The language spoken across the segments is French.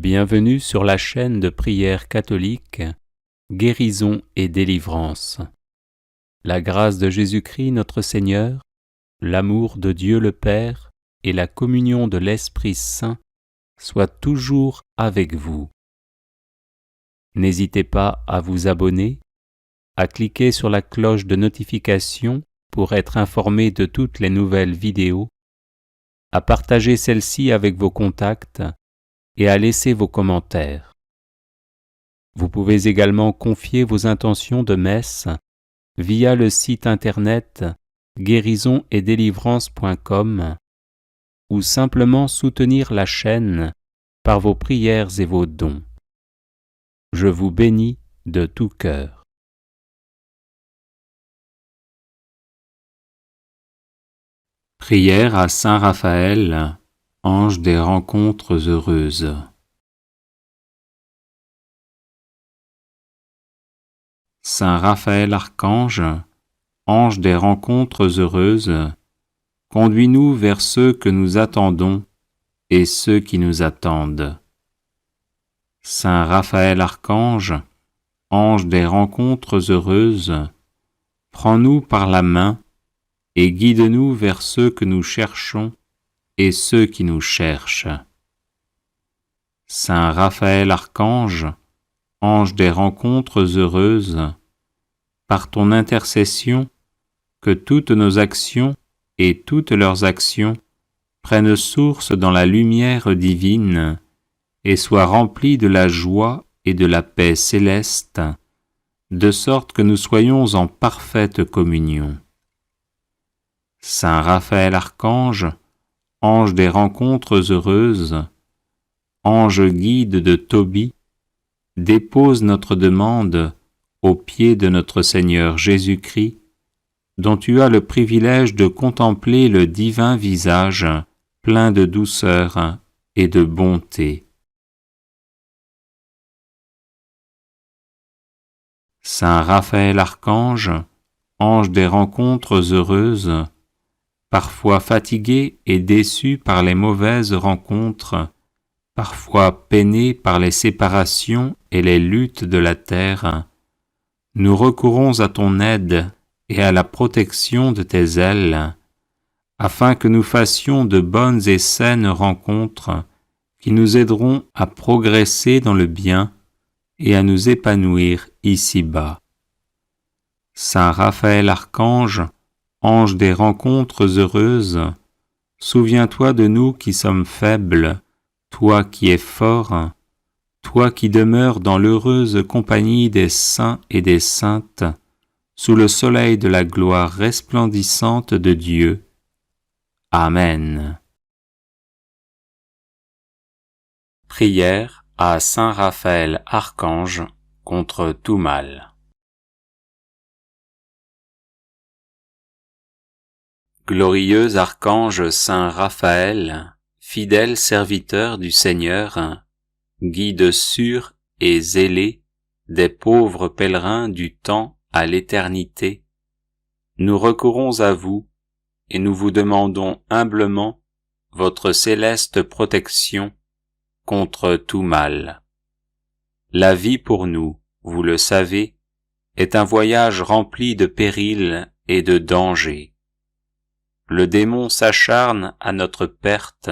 Bienvenue sur la chaîne de prière catholique Guérison et délivrance. La grâce de Jésus-Christ notre Seigneur, l'amour de Dieu le Père et la communion de l'Esprit Saint soient toujours avec vous. N'hésitez pas à vous abonner, à cliquer sur la cloche de notification pour être informé de toutes les nouvelles vidéos, à partager celle-ci avec vos contacts et à laisser vos commentaires. Vous pouvez également confier vos intentions de messe via le site internet guérisonetdélivrance.com ou simplement soutenir la chaîne par vos prières et vos dons. Je vous bénis de tout cœur. Prière à Saint Raphaël, ange des rencontres heureuses. Saint Raphaël archange, ange des rencontres heureuses, conduis-nous vers ceux que nous attendons et ceux qui nous attendent. Saint Raphaël archange, ange des rencontres heureuses, prends-nous par la main et guide-nous vers ceux que nous cherchons et ceux qui nous cherchent. Saint Raphaël archange, ange des rencontres heureuses, par ton intercession, que toutes nos actions et toutes leurs actions prennent source dans la lumière divine et soient remplies de la joie et de la paix céleste, de sorte que nous soyons en parfaite communion. Saint Raphaël archange, ange des rencontres heureuses, ange guide de Tobie, dépose notre demande aux pieds de notre Seigneur Jésus-Christ, dont tu as le privilège de contempler le divin visage plein de douceur et de bonté. Saint Raphaël archange, ange des rencontres heureuses, parfois fatigué et déçu par les mauvaises rencontres, parfois peiné par les séparations et les luttes de la terre, nous recourons à ton aide et à la protection de tes ailes, afin que nous fassions de bonnes et saines rencontres qui nous aideront à progresser dans le bien et à nous épanouir ici-bas. Saint Raphaël archange, ange des rencontres heureuses, souviens-toi de nous qui sommes faibles, toi qui es fort, toi qui demeures dans l'heureuse compagnie des saints et des saintes, sous le soleil de la gloire resplendissante de Dieu. Amen. Prière à Saint Raphaël archange contre tout mal. Glorieux archange Saint Raphaël, fidèle serviteur du Seigneur, guide sûr et zélé des pauvres pèlerins du temps à l'éternité, nous recourons à vous et nous vous demandons humblement votre céleste protection contre tout mal. La vie pour nous, vous le savez, est un voyage rempli de périls et de dangers. Le démon s'acharne à notre perte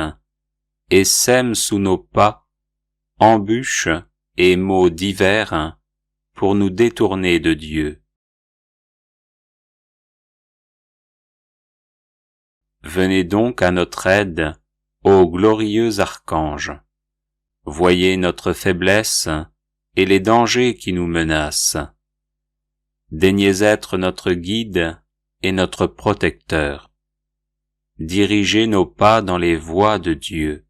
et sème sous nos pas embûches et maux divers pour nous détourner de Dieu. Venez donc à notre aide, ô glorieux archange. Voyez notre faiblesse et les dangers qui nous menacent. Daignez être notre guide et notre protecteur. Dirigez nos pas dans les voies de Dieu.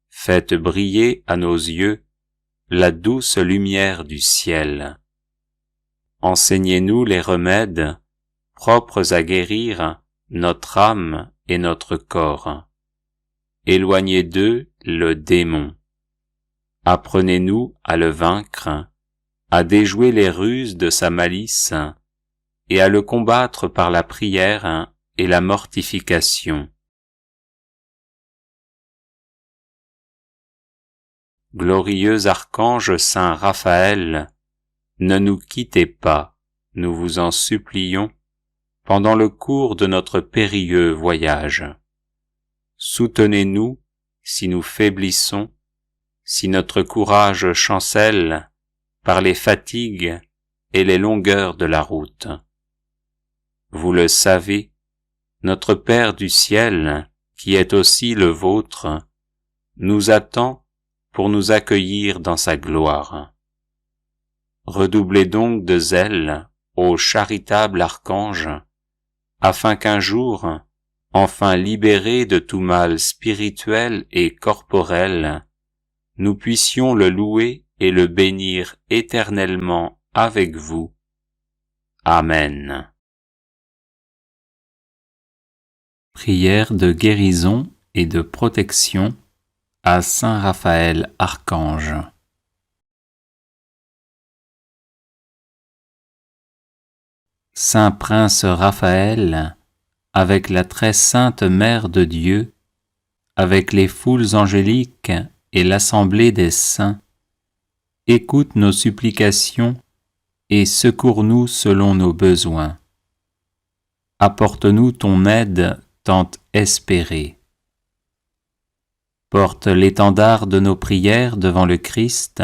Faites briller à nos yeux la douce lumière du ciel. Enseignez-nous les remèdes propres à guérir notre âme et notre corps. Éloignez d'eux le démon. Apprenez-nous à le vaincre, à déjouer les ruses de sa malice et à le combattre par la prière et la mortification. Glorieux archange saint Raphaël, ne nous quittez pas, nous vous en supplions, pendant le cours de notre périlleux voyage. Soutenez-nous si nous faiblissons, si notre courage chancelle par les fatigues et les longueurs de la route. Vous le savez, notre Père du ciel, qui est aussi le vôtre, nous attend pour nous accueillir dans sa gloire. Redoublez donc de zèle, ô charitable archange, afin qu'un jour, enfin libérés de tout mal spirituel et corporel, nous puissions le louer et le bénir éternellement avec vous. Amen. Prière de guérison et de protection à Saint Raphaël Archange. Saint Prince Raphaël, avec la très sainte Mère de Dieu, avec les foules angéliques et l'assemblée des saints, écoute nos supplications et secours-nous selon nos besoins. Apporte-nous ton aide tant espérée. Porte l'étendard de nos prières devant le Christ,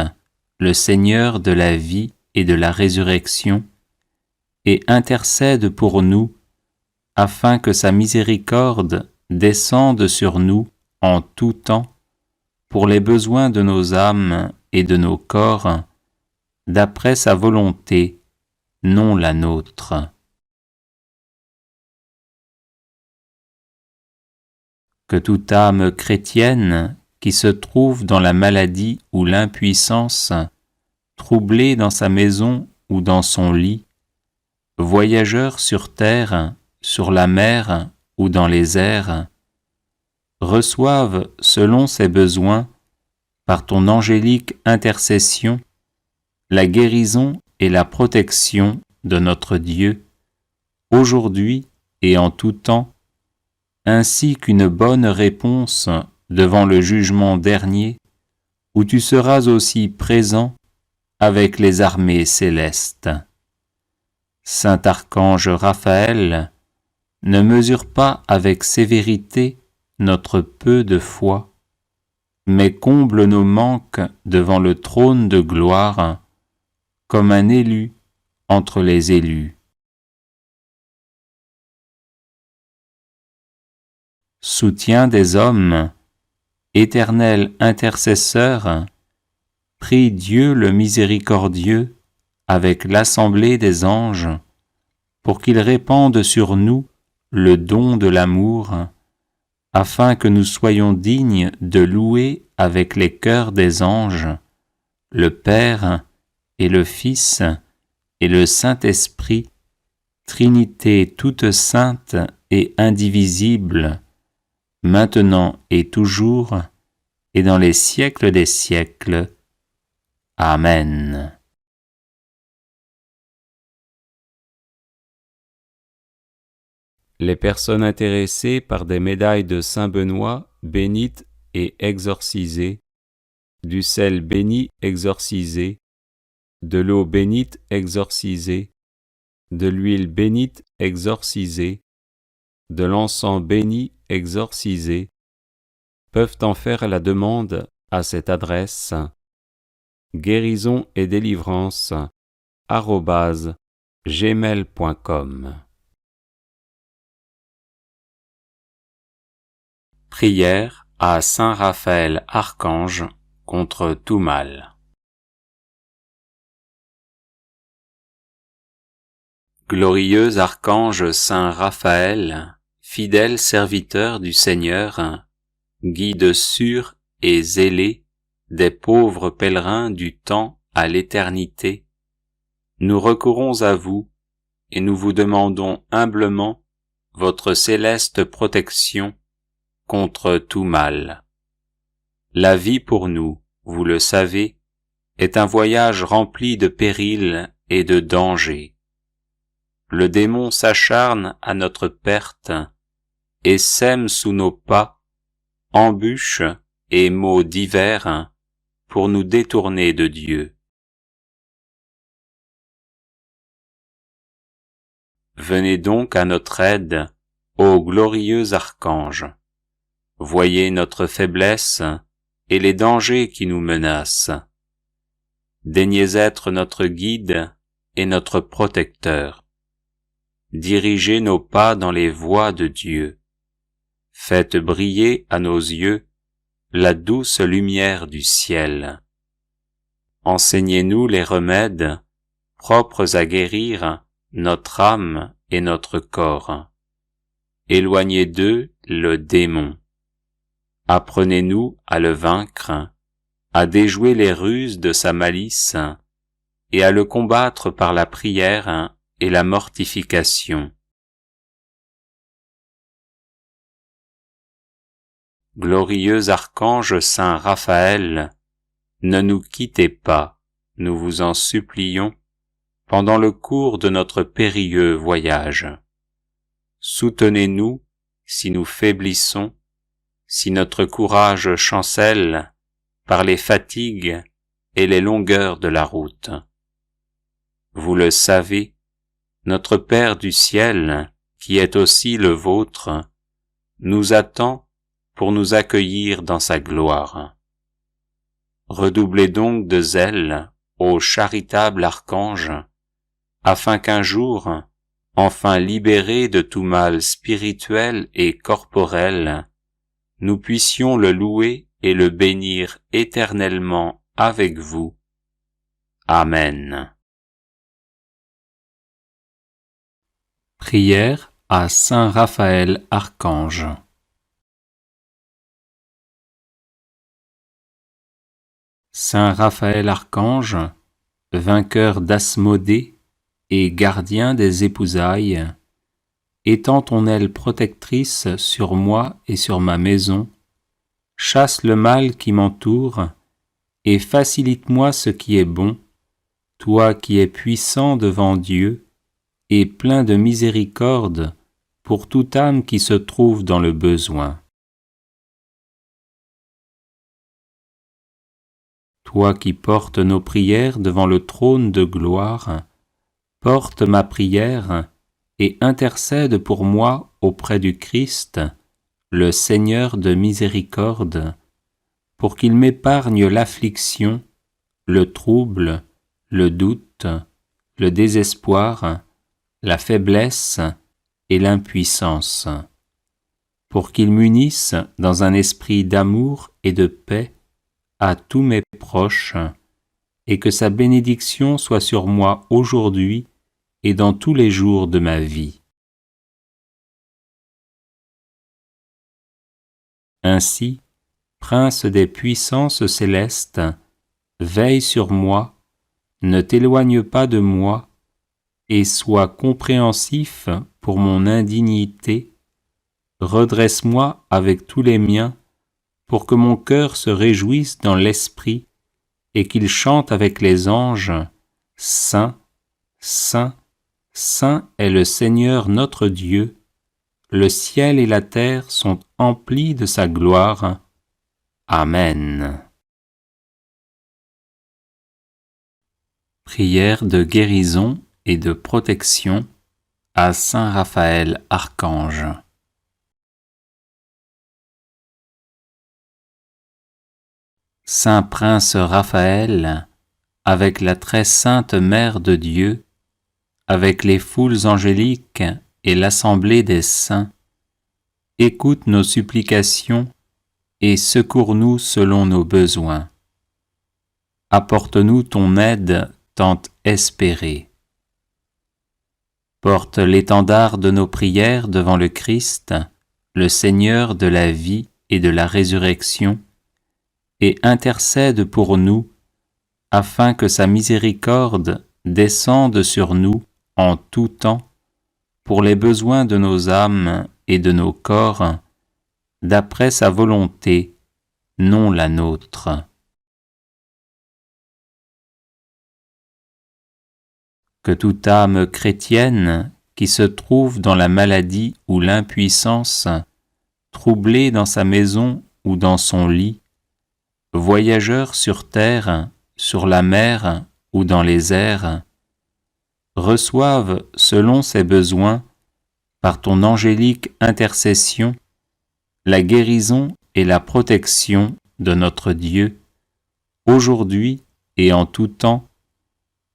le Seigneur de la vie et de la résurrection, et intercède pour nous, afin que sa miséricorde descende sur nous en tout temps, pour les besoins de nos âmes et de nos corps, d'après sa volonté, non la nôtre. Que toute âme chrétienne qui se trouve dans la maladie ou l'impuissance, troublée dans sa maison ou dans son lit, voyageur sur terre, sur la mer ou dans les airs, reçoive selon ses besoins, par ton angélique intercession, la guérison et la protection de notre Dieu, aujourd'hui et en tout temps, ainsi qu'une bonne réponse devant le jugement dernier, où tu seras aussi présent avec les armées célestes. Saint Archange Raphaël, ne mesure pas avec sévérité notre peu de foi, mais comble nos manques devant le trône de gloire, comme un élu entre les élus. Soutien des hommes, éternel intercesseur, prie Dieu le miséricordieux avec l'assemblée des anges, pour qu'il répande sur nous le don de l'amour, afin que nous soyons dignes de louer avec les chœurs des anges le Père et le Fils et le Saint-Esprit, Trinité toute sainte et indivisible, maintenant et toujours, et dans les siècles des siècles. Amen. Les personnes intéressées par des médailles de Saint-Benoît bénites et exorcisées, du sel béni exorcisé, de l'eau bénite exorcisée, de l'huile bénite exorcisée, de l'encens béni exorcisé, peuvent en faire la demande à cette adresse guérison et délivrance @gmail.com. Prière à Saint Raphaël Archange contre tout mal. Glorieux archange Saint Raphaël, fidèle serviteur du Seigneur, guide sûr et zélé des pauvres pèlerins du temps à l'éternité, nous recourons à vous et nous vous demandons humblement votre céleste protection contre tout mal. La vie pour nous, vous le savez, est un voyage rempli de périls et de dangers. Le démon s'acharne à notre perte et sème sous nos pas embûches et maux divers pour nous détourner de Dieu. Venez donc à notre aide, ô glorieux archange. Voyez notre faiblesse et les dangers qui nous menacent. Daignez être notre guide et notre protecteur. Dirigez nos pas dans les voies de Dieu. Faites briller à nos yeux la douce lumière du ciel. Enseignez-nous les remèdes propres à guérir notre âme et notre corps. Éloignez d'eux le démon. Apprenez-nous à le vaincre, à déjouer les ruses de sa malice et à le combattre par la prière et la mortification. Glorieux archange saint Raphaël, ne nous quittez pas, nous vous en supplions, pendant le cours de notre périlleux voyage. Soutenez-nous si nous faiblissons, si notre courage chancelle par les fatigues et les longueurs de la route. Vous le savez, notre Père du ciel, qui est aussi le vôtre, nous attend pour nous accueillir dans sa gloire. Redoublez donc de zèle, ô charitable archange, afin qu'un jour, enfin libérés de tout mal spirituel et corporel, nous puissions le louer et le bénir éternellement avec vous. Amen. Prière à Saint Raphaël Archange. Saint Raphaël Archange, vainqueur d'Asmodée et gardien des épousailles, étends ton aile protectrice sur moi et sur ma maison, chasse le mal qui m'entoure et facilite-moi ce qui est bon, toi qui es puissant devant Dieu et plein de miséricorde pour toute âme qui se trouve dans le besoin. Toi qui portes nos prières devant le trône de gloire, porte ma prière et intercède pour moi auprès du Christ, le Seigneur de miséricorde, pour qu'il m'épargne l'affliction, le trouble, le doute, le désespoir, la faiblesse et l'impuissance, pour qu'il m'unisse dans un esprit d'amour et de paix à tous mes proches, et que sa bénédiction soit sur moi aujourd'hui et dans tous les jours de ma vie. Ainsi, Prince des puissances célestes, veille sur moi, ne t'éloigne pas de moi, et sois compréhensif pour mon indignité, redresse-moi avec tous les miens, pour que mon cœur se réjouisse dans l'esprit et qu'il chante avec les anges, « Saint, Saint, Saint est le Seigneur notre Dieu, le ciel et la terre sont emplis de sa gloire. Amen. » Prière de guérison et de protection à Saint Raphaël Archange. Saint Prince Raphaël, avec la très sainte Mère de Dieu, avec les foules angéliques et l'assemblée des saints, écoute nos supplications et secours-nous selon nos besoins. Apporte-nous ton aide tant espérée. Porte l'étendard de nos prières devant le Christ, le Seigneur de la vie et de la résurrection, et intercède pour nous, afin que sa miséricorde descende sur nous en tout temps, pour les besoins de nos âmes et de nos corps, d'après sa volonté, non la nôtre. Que toute âme chrétienne qui se trouve dans la maladie ou l'impuissance, troublée dans sa maison ou dans son lit, voyageurs sur terre, sur la mer ou dans les airs, reçoivent selon ses besoins, par ton angélique intercession, la guérison et la protection de notre Dieu, aujourd'hui et en tout temps,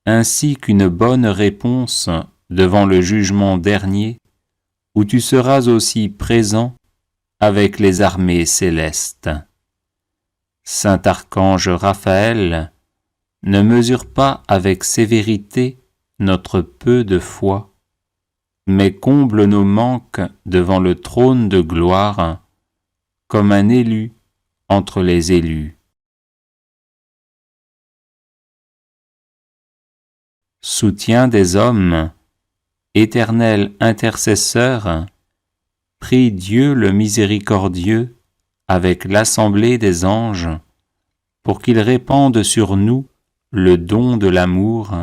ainsi qu'une bonne réponse devant le jugement dernier, où tu seras aussi présent avec les armées célestes. Saint Archange Raphaël, ne mesure pas avec sévérité notre peu de foi, mais comble nos manques devant le trône de gloire, comme un élu entre les élus. Soutien des hommes, éternel intercesseur, prie Dieu le miséricordieux avec l'assemblée des anges, pour qu'il répande sur nous le don de l'amour,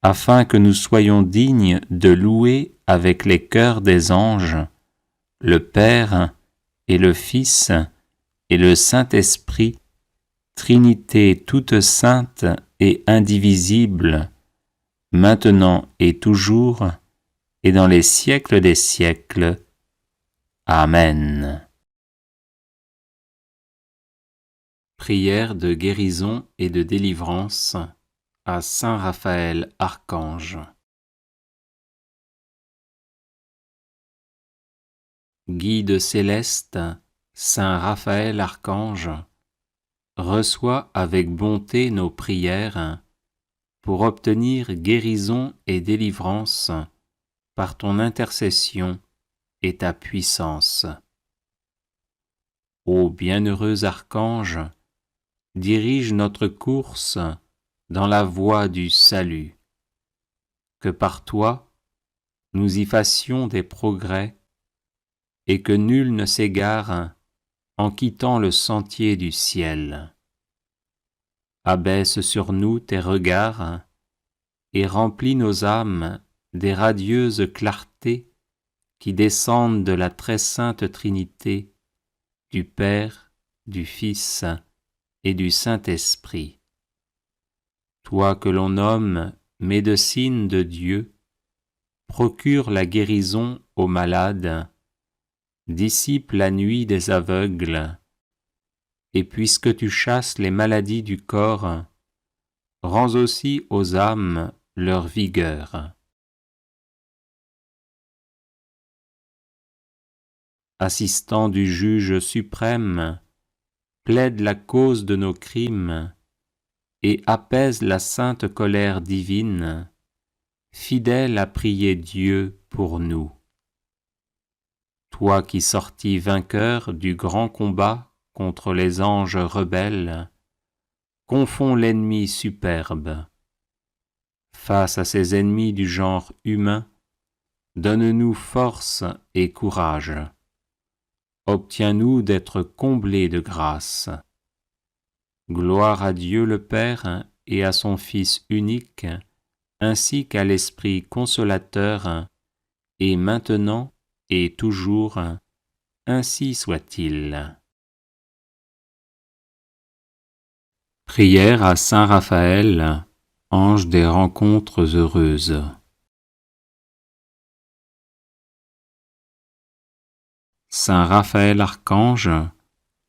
afin que nous soyons dignes de louer avec les chœurs des anges le Père et le Fils et le Saint-Esprit, Trinité toute sainte et indivisible, maintenant et toujours, et dans les siècles des siècles. Amen. Prière de guérison et de délivrance à Saint Raphaël Archange. Guide céleste, Saint Raphaël Archange, reçois avec bonté nos prières pour obtenir guérison et délivrance par ton intercession et ta puissance. Ô bienheureux Archange, dirige notre course dans la voie du salut. Que par toi, nous y fassions des progrès et que nul ne s'égare en quittant le sentier du ciel. Abaisse sur nous tes regards et remplis nos âmes des radieuses clartés qui descendent de la très sainte Trinité, du Père, du Fils et du Saint-Esprit. Toi que l'on nomme médecine de Dieu, procure la guérison aux malades, dissipe la nuit des aveugles, et puisque tu chasses les maladies du corps, rends aussi aux âmes leur vigueur. Assistant du juge suprême, plaide la cause de nos crimes et apaise la sainte colère divine, fidèle à prier Dieu pour nous. Toi qui sortis vainqueur du grand combat contre les anges rebelles, confonds l'ennemi superbe. Face à ces ennemis du genre humain, donne-nous force et courage. Obtiens-nous d'être comblés de grâce. Gloire à Dieu le Père et à son Fils unique, ainsi qu'à l'Esprit consolateur, et maintenant et toujours, ainsi soit-il. Prière à Saint Raphaël, ange des rencontres heureuses. Saint Raphaël Archange,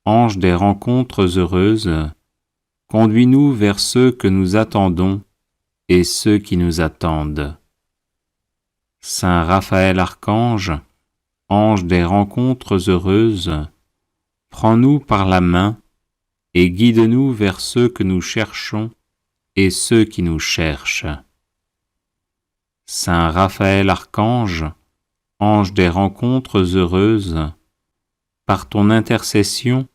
ange des rencontres heureuses, conduis-nous vers ceux que nous attendons et ceux qui nous attendent. Saint Raphaël Archange, ange des rencontres heureuses, prends-nous par la main et guide-nous vers ceux que nous cherchons et ceux qui nous cherchent. Saint Raphaël Archange, ange des rencontres heureuses, par ton intercession,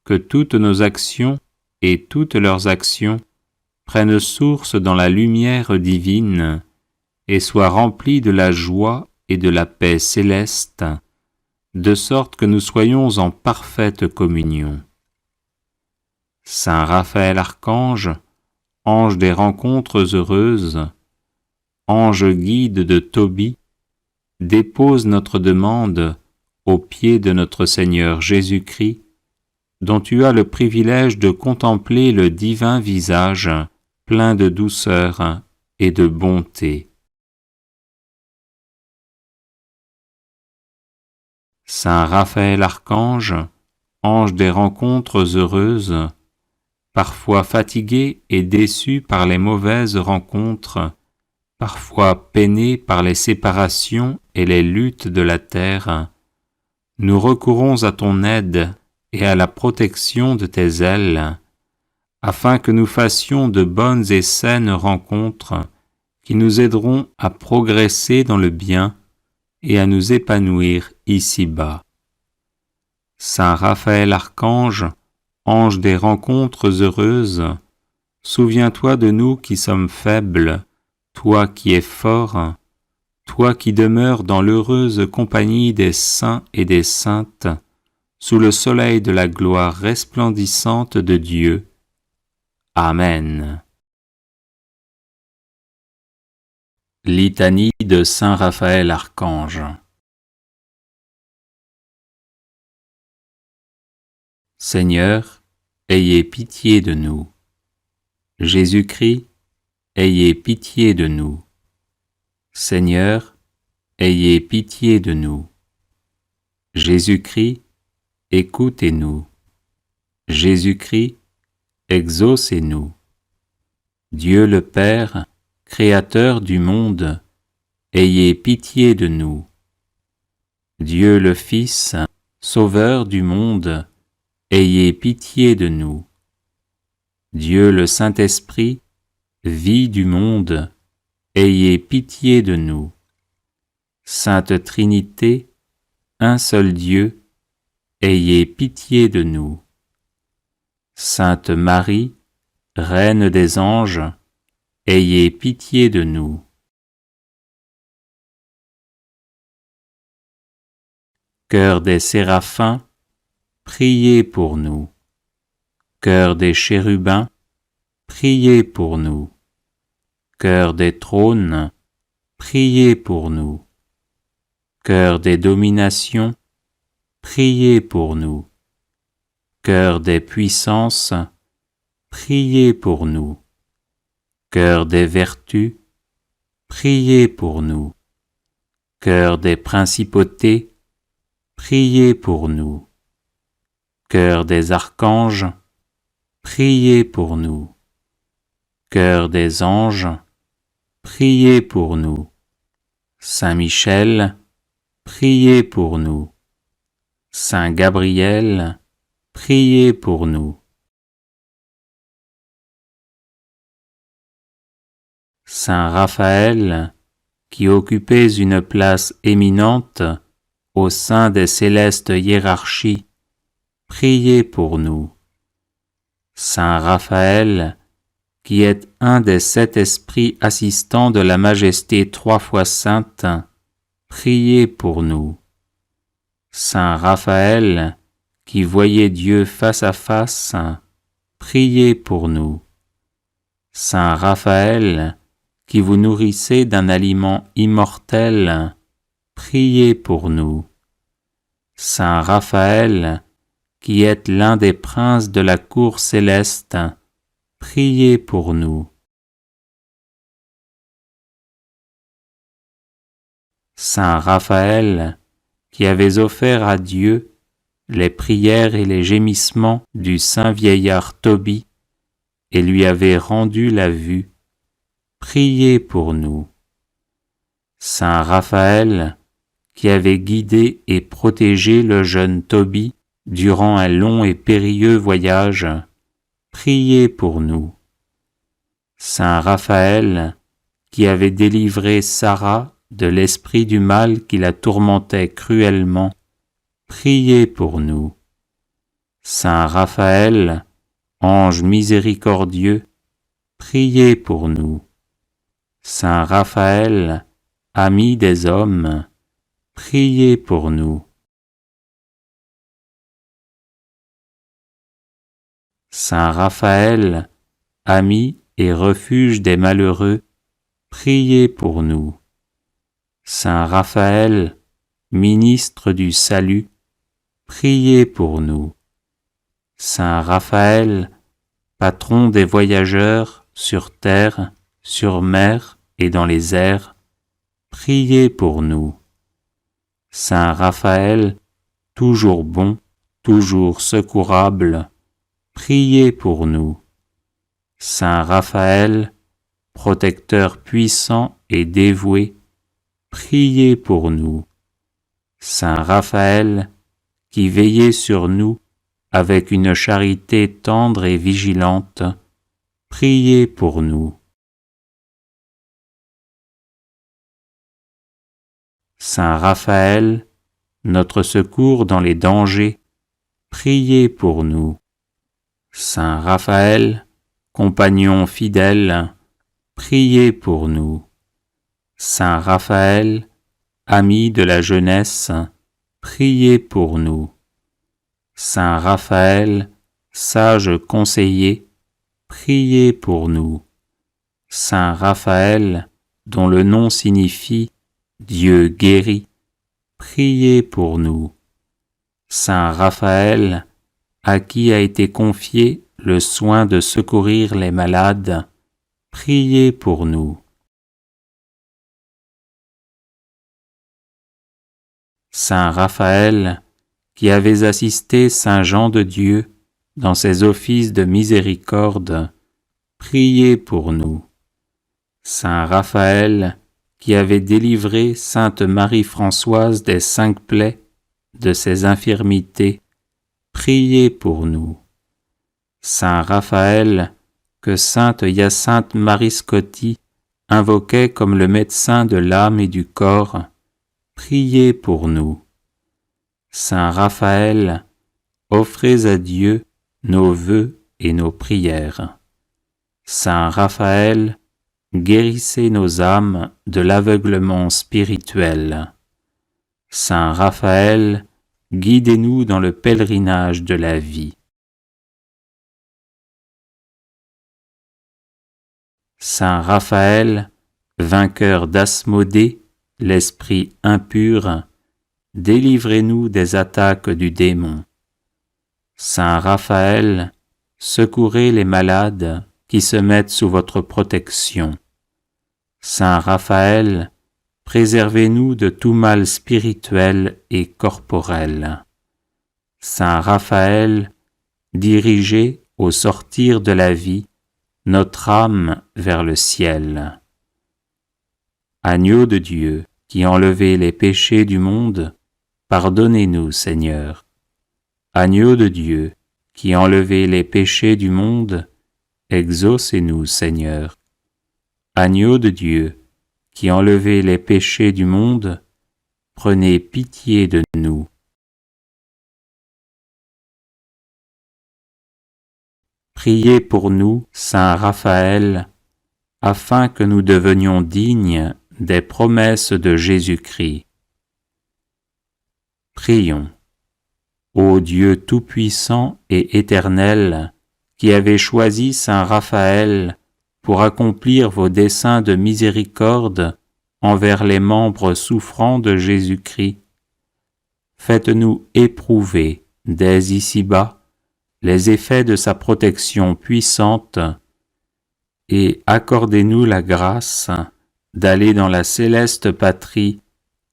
que toutes nos actions et toutes leurs actions prennent source dans la lumière divine et soient remplies de la joie et de la paix céleste, de sorte que nous soyons en parfaite communion. Saint Raphaël Archange, ange des rencontres heureuses, ange guide de Tobie, dépose notre demande aux pieds de notre Seigneur Jésus-Christ dont tu as le privilège de contempler le divin visage plein de douceur et de bonté. Saint Raphaël Archange, ange des rencontres heureuses, parfois fatigué et déçu par les mauvaises rencontres, parfois peiné par les séparations et les luttes de la terre, nous recourons à ton aide et à la protection de tes ailes, afin que nous fassions de bonnes et saines rencontres qui nous aideront à progresser dans le bien et à nous épanouir ici-bas. Saint Raphaël Archange, ange des rencontres heureuses, souviens-toi de nous qui sommes faibles, toi qui es fort, toi qui demeures dans l'heureuse compagnie des saints et des saintes, sous le soleil de la gloire resplendissante de Dieu. Amen. Litanie de Saint Raphaël Archange. Seigneur, ayez pitié de nous. Jésus-Christ, ayez pitié de nous. Seigneur, ayez pitié de nous. Jésus-Christ, écoutez-nous. Jésus-Christ, exaucez-nous. Dieu le Père, Créateur du monde, ayez pitié de nous. Dieu le Fils, Sauveur du monde, ayez pitié de nous. Dieu le Saint-Esprit, vie du monde, ayez pitié de nous. Sainte Trinité, un seul Dieu, ayez pitié de nous. Sainte Marie, Reine des anges, ayez pitié de nous. Chœur des séraphins, priez pour nous. Chœur des chérubins, priez pour nous. Chœur des trônes, priez pour nous. Chœur des dominations, priez pour nous. Chœur des puissances, priez pour nous. Chœur des vertus, priez pour nous. Chœur des principautés, priez pour nous. Chœur des archanges, priez pour nous. Chœur des anges, priez pour nous. Saint Michel, priez pour nous. Saint Gabriel, priez pour nous. Saint Raphaël, qui occupez une place éminente au sein des célestes hiérarchies, priez pour nous. Saint Raphaël, qui êtes un des 7 esprits assistants de la Majesté 3 fois sainte, priez pour nous. Saint Raphaël, qui voyez Dieu face à face, priez pour nous. Saint Raphaël, qui vous nourrissez d'un aliment immortel, priez pour nous. Saint Raphaël, qui êtes l'un des princes de la cour céleste, priez pour nous. Saint Raphaël, qui avez offert à Dieu les prières et les gémissements du saint vieillard Tobie, et lui avez rendu la vue, priez pour nous. Saint Raphaël, qui avez guidé et protégé le jeune Tobie durant un long et périlleux voyage, priez pour nous. Saint Raphaël, qui avez délivré Sarah de l'esprit du mal qui la tourmentait cruellement, priez pour nous. Saint Raphaël, ange miséricordieux, priez pour nous. Saint Raphaël, ami des hommes, priez pour nous. Saint Raphaël, ami et refuge des malheureux, priez pour nous. Saint Raphaël, ministre du salut, priez pour nous. Saint Raphaël, patron des voyageurs sur terre, sur mer et dans les airs, priez pour nous. Saint Raphaël, toujours bon, toujours secourable, priez pour nous. Saint Raphaël, protecteur puissant et dévoué, priez pour nous. Saint Raphaël, qui veillez sur nous avec une charité tendre et vigilante, priez pour nous. Saint Raphaël, notre secours dans les dangers, priez pour nous. Saint Raphaël, compagnon fidèle, priez pour nous. Saint Raphaël, ami de la jeunesse, priez pour nous. Saint Raphaël, sage conseiller, priez pour nous. Saint Raphaël, dont le nom signifie Dieu guérit, priez pour nous. Saint Raphaël, à qui a été confié le soin de secourir les malades, priez pour nous. Saint Raphaël, qui avez assisté Saint Jean de Dieu dans ses offices de miséricorde, priez pour nous. Saint Raphaël, qui avez délivré Sainte Marie-Françoise des 5 plaies, de ses infirmités, priez pour nous. Saint Raphaël, que Sainte Hyacinthe Marie Scotti invoquait comme le médecin de l'âme et du corps, priez pour nous. Saint Raphaël, offrez à Dieu nos vœux et nos prières. Saint Raphaël, guérissez nos âmes de l'aveuglement spirituel. Saint Raphaël, guidez-nous dans le pèlerinage de la vie. Saint Raphaël, vainqueur d'Asmodée, l'esprit impur, délivrez-nous des attaques du démon. Saint Raphaël, secourez les malades qui se mettent sous votre protection. Saint Raphaël, préservez-nous de tout mal spirituel et corporel. Saint Raphaël, dirigez au sortir de la vie notre âme vers le ciel. Agneau de Dieu, qui enlevez les péchés du monde, pardonnez-nous, Seigneur. Agneau de Dieu, qui enlevez les péchés du monde, exaucez-nous, Seigneur. Agneau de Dieu, qui enlevez les péchés du monde, prenez pitié de nous. Priez pour nous, Saint Raphaël, afin que nous devenions dignes des promesses de Jésus-Christ. Prions. Ô Dieu tout-puissant et éternel, qui avez choisi Saint Raphaël pour accomplir vos desseins de miséricorde envers les membres souffrants de Jésus-Christ, faites-nous éprouver dès ici-bas les effets de sa protection puissante et accordez-nous la grâce d'aller dans la céleste patrie,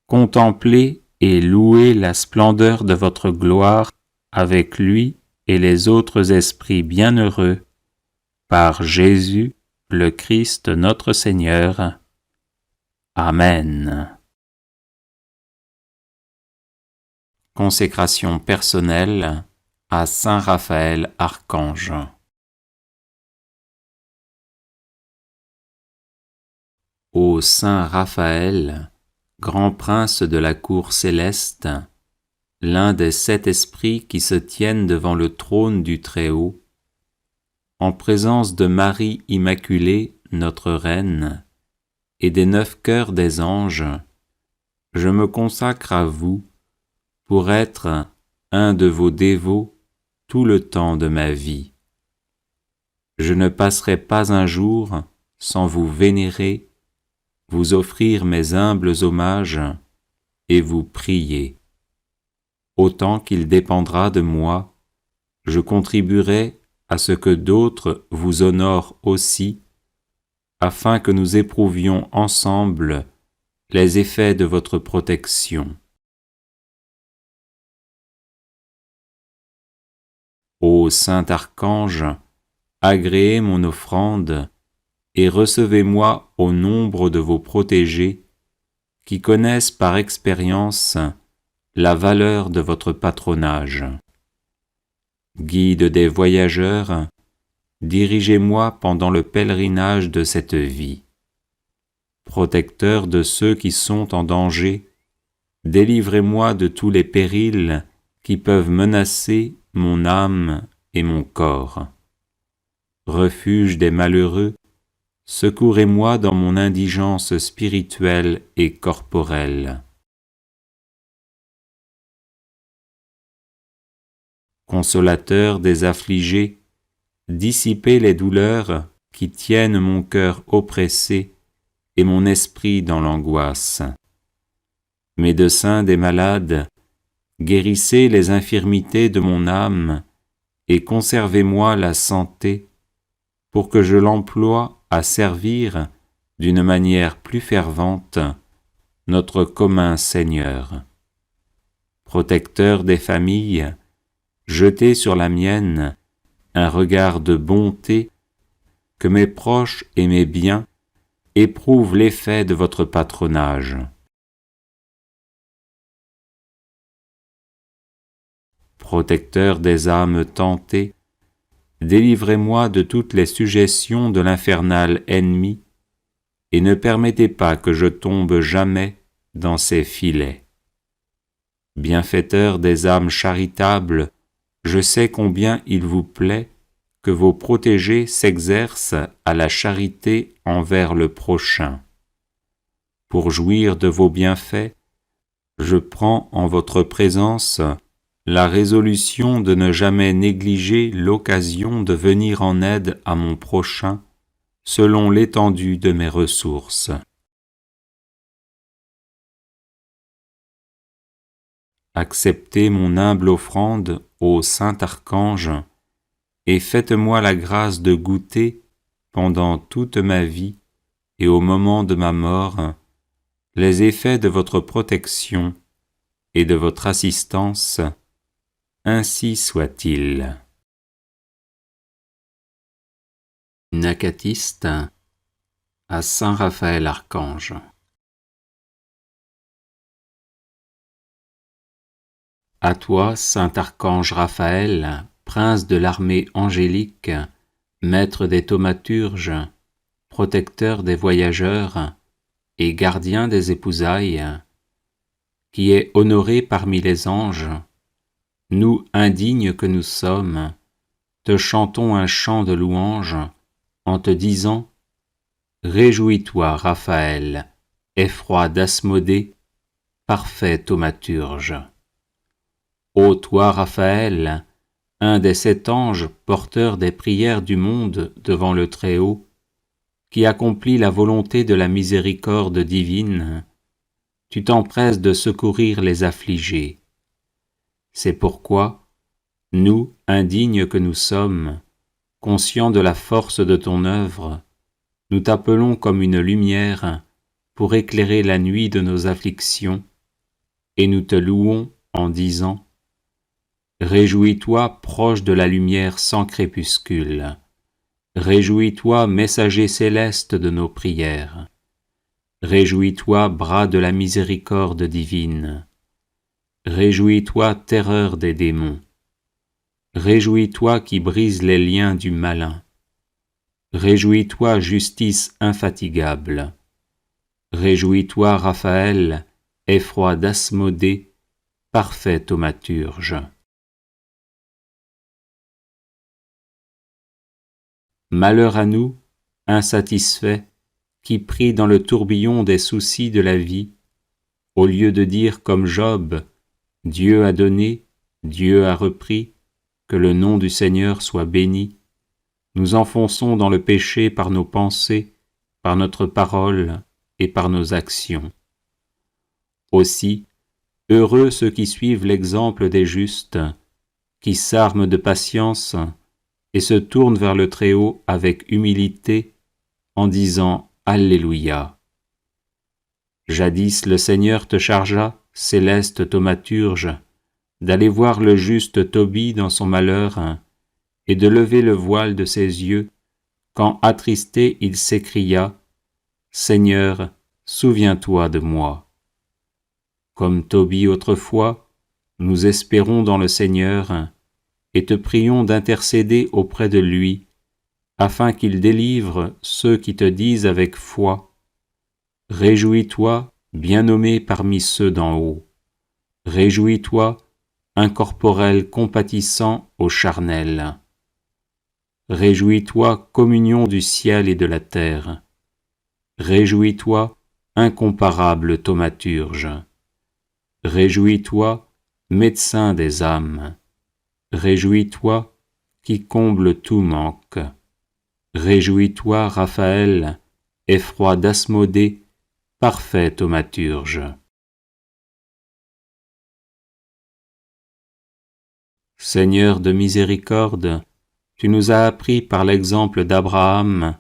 contempler et louer la splendeur de votre gloire avec lui et les autres esprits bienheureux, par Jésus, le Christ notre Seigneur. Amen. Consécration personnelle à Saint Raphaël Archange. Ô Saint Raphaël, grand prince de la cour céleste, l'un des 7 esprits qui se tiennent devant le trône du Très-Haut, en présence de Marie Immaculée, notre Reine, et des 9 chœurs des anges, je me consacre à vous pour être un de vos dévots tout le temps de ma vie. Je ne passerai pas un jour sans vous vénérer, vous offrir mes humbles hommages et vous prier, autant qu'il dépendra de moi je contribuerai à ce que d'autres vous honorent aussi, afin que nous éprouvions ensemble les effets de votre protection. Ô saint archange, agréez mon offrande et recevez-moi au nombre de vos protégés qui connaissent par expérience la valeur de votre patronage. Guide des voyageurs, dirigez-moi pendant le pèlerinage de cette vie. Protecteur de ceux qui sont en danger, délivrez-moi de tous les périls qui peuvent menacer mon âme et mon corps. Refuge des malheureux, secourez-moi dans mon indigence spirituelle et corporelle. Consolateur des affligés, dissipez les douleurs qui tiennent mon cœur oppressé et mon esprit dans l'angoisse. Médecin des malades, guérissez les infirmités de mon âme et conservez-moi la santé pour que je l'emploie à servir d'une manière plus fervente notre commun Seigneur. Protecteur des familles, jetez sur la mienne un regard de bonté, que mes proches et mes biens éprouvent l'effet de votre patronage. Protecteur des âmes tentées, délivrez-moi de toutes les suggestions de l'infernal ennemi, et ne permettez pas que je tombe jamais dans ses filets. Bienfaiteur des âmes charitables, je sais combien il vous plaît que vos protégés s'exercent à la charité envers le prochain. Pour jouir de vos bienfaits, je prends en votre présence la résolution de ne jamais négliger l'occasion de venir en aide à mon prochain selon l'étendue de mes ressources. Acceptez mon humble offrande, ô saint archange, et faites-moi la grâce de goûter, pendant toute ma vie et au moment de ma mort, les effets de votre protection et de votre assistance, ainsi soit-il. Une acatiste à saint Raphaël Archange. À toi, saint archange Raphaël, prince de l'armée angélique, maître des thaumaturges, protecteur des voyageurs et gardien des épousailles, qui est honoré parmi les anges, nous indignes que nous sommes, te chantons un chant de louange en te disant « Réjouis-toi, Raphaël, effroi d'Asmodée, parfait thaumaturge. » Ô toi, Raphaël, un des 7 anges porteurs des prières du monde devant le Très-Haut, qui accomplit la volonté de la miséricorde divine, tu t'empresses de secourir les affligés. C'est pourquoi, nous, indignes que nous sommes, conscients de la force de ton œuvre, nous t'appelons comme une lumière pour éclairer la nuit de nos afflictions, et nous te louons en disant « Réjouis-toi, proche de la lumière sans crépuscule. Réjouis-toi, messager céleste de nos prières. Réjouis-toi, bras de la miséricorde divine. Réjouis-toi, terreur des démons. Réjouis-toi qui brise les liens du malin. Réjouis-toi, justice infatigable. Réjouis-toi, Raphaël, effroi d'Asmodée, parfait thaumaturge. Malheur à nous, insatisfaits, qui pris dans le tourbillon des soucis de la vie, au lieu de dire comme Job, « Dieu a donné, Dieu a repris, que le nom du Seigneur soit béni », nous enfonçons dans le péché par nos pensées, par notre parole et par nos actions. Aussi, heureux ceux qui suivent l'exemple des justes, qui s'arme de patience et se tourne vers le Très-Haut avec humilité en disant « Alléluia ». Jadis le Seigneur te chargea, céleste thaumaturge, d'aller voir le juste Tobie dans son malheur et de lever le voile de ses yeux, quand attristé il s'écria « Seigneur, souviens-toi de moi ». Comme Tobie autrefois, nous espérons dans le Seigneur et te prions d'intercéder auprès de lui, afin qu'il délivre ceux qui te disent avec foi « Réjouis-toi, bien-nommé parmi ceux d'en haut. Réjouis-toi, incorporel compatissant au charnel. Réjouis-toi, communion du ciel et de la terre. Réjouis-toi, incomparable thaumaturge. Réjouis-toi, médecin des âmes. Réjouis-toi, qui comble tout manque. Réjouis-toi, Raphaël, effroi d'Asmodée, parfait thaumaturge. Seigneur de miséricorde, tu nous as appris par l'exemple d'Abraham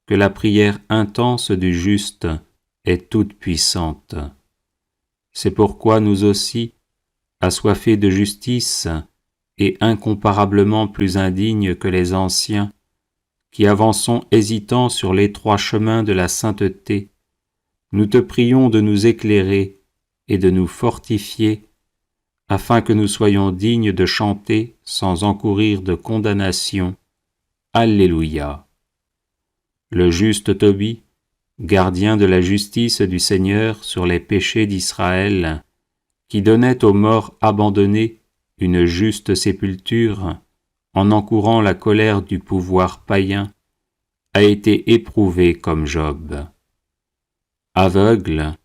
que la prière intense du juste est toute puissante. C'est pourquoi nous aussi, assoiffés de justice et incomparablement plus indignes que les anciens, qui avançons hésitants sur l'étroit chemin de la sainteté, nous te prions de nous éclairer et de nous fortifier, afin que nous soyons dignes de chanter sans encourir de condamnation. Alléluia. Le juste Tobie, gardien de la justice du Seigneur sur les péchés d'Israël, qui donnait aux morts abandonnés une juste sépulture, en encourant la colère du pouvoir païen, a été éprouvé comme Job. Aveugle,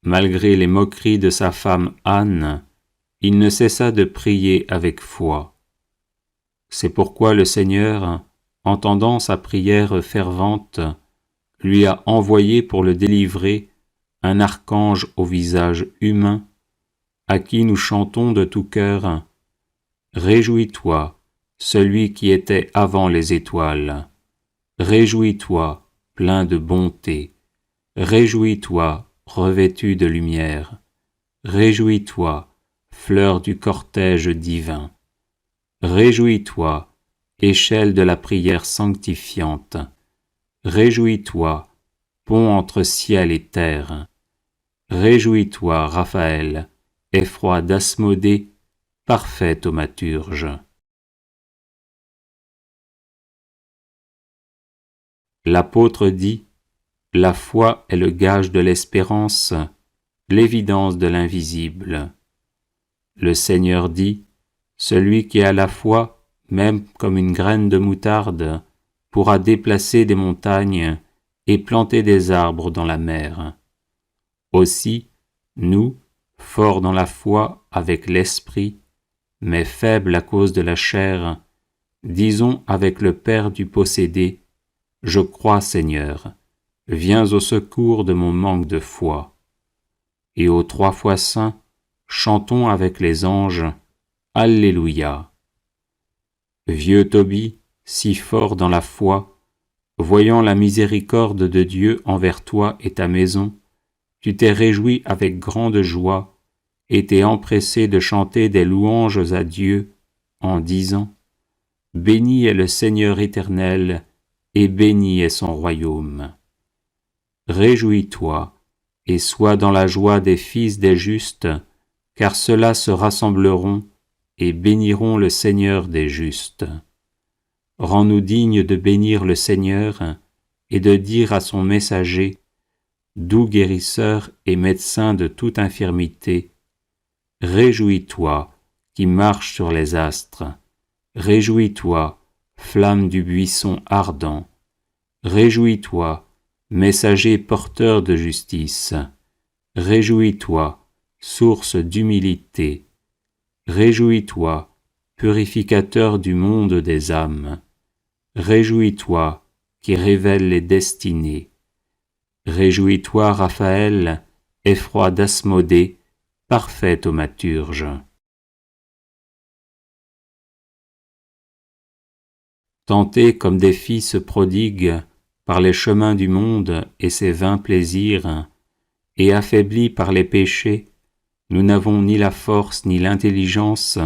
malgré les moqueries de sa femme Anne, il ne cessa de prier avec foi. C'est pourquoi le Seigneur, entendant sa prière fervente, lui a envoyé pour le délivrer un archange au visage humain, à qui nous chantons de tout cœur « Réjouis-toi, celui qui était avant les étoiles. Réjouis-toi, plein de bonté. Réjouis-toi, revêtu de lumière. Réjouis-toi, fleur du cortège divin. Réjouis-toi, échelle de la prière sanctifiante. Réjouis-toi, pont entre ciel et terre. Réjouis-toi, Raphaël, effroi d'Asmodée, parfait thaumaturge. L'apôtre dit « La foi est le gage de l'espérance, l'évidence de l'invisible. » Le Seigneur dit « Celui qui a la foi, même comme une graine de moutarde, pourra déplacer des montagnes et planter des arbres dans la mer. » Aussi, nous, forts dans la foi avec l'esprit, mais faibles à cause de la chair, disons avec le Père du possédé, « Je crois, Seigneur, viens au secours de mon manque de foi. » Et aux 3 fois saints, chantons avec les anges, « Alléluia ». Vieux Tobie, si fort dans la foi, voyant la miséricorde de Dieu envers toi et ta maison, tu t'es réjoui avec grande joie et t'es empressé de chanter des louanges à Dieu en disant « Béni est le Seigneur éternel, et béni est son royaume. » Réjouis-toi, et sois dans la joie des fils des justes, car ceux-là se rassembleront et béniront le Seigneur des justes. Rends-nous dignes de bénir le Seigneur et de dire à son messager, doux guérisseur et médecin de toute infirmité, réjouis-toi qui marche sur les astres, réjouis-toi, flamme du buisson ardent, réjouis-toi, messager porteur de justice, réjouis-toi, source d'humilité, réjouis-toi, purificateur du monde des âmes, réjouis-toi, qui révèle les destinées, réjouis-toi, Raphaël, effroi d'Asmodée, parfait thaumaturge. tentés comme des fils prodigues par les chemins du monde et ses vains plaisirs, et affaiblis par les péchés, nous n'avons ni la force ni l'intelligence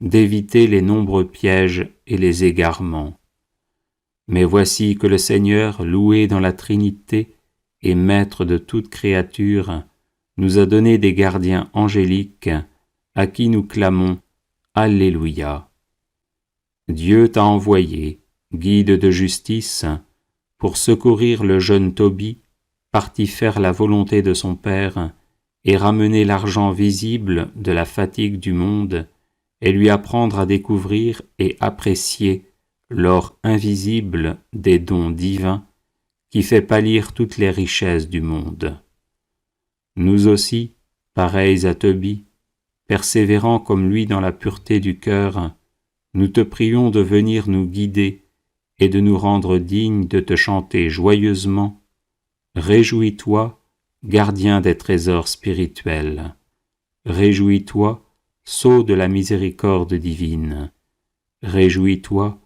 d'éviter les nombreux pièges et les égarements. Mais voici que le Seigneur, loué dans la Trinité et maître de toute créature, nous a donné des gardiens angéliques à qui nous clamons « Alléluia ». Dieu t'a envoyé, guide de justice, pour secourir le jeune Tobie, parti faire la volonté de son Père, et ramener l'argent visible de la fatigue du monde, et lui apprendre à découvrir et apprécier l'or invisible des dons divins qui fait pâlir toutes les richesses du monde. Nous aussi, pareils à Tobie, persévérant comme lui dans la pureté du cœur, nous te prions de venir nous guider et de nous rendre dignes de te chanter joyeusement « Réjouis-toi, gardien des trésors spirituels. Réjouis-toi, sceau de la miséricorde divine. Réjouis-toi,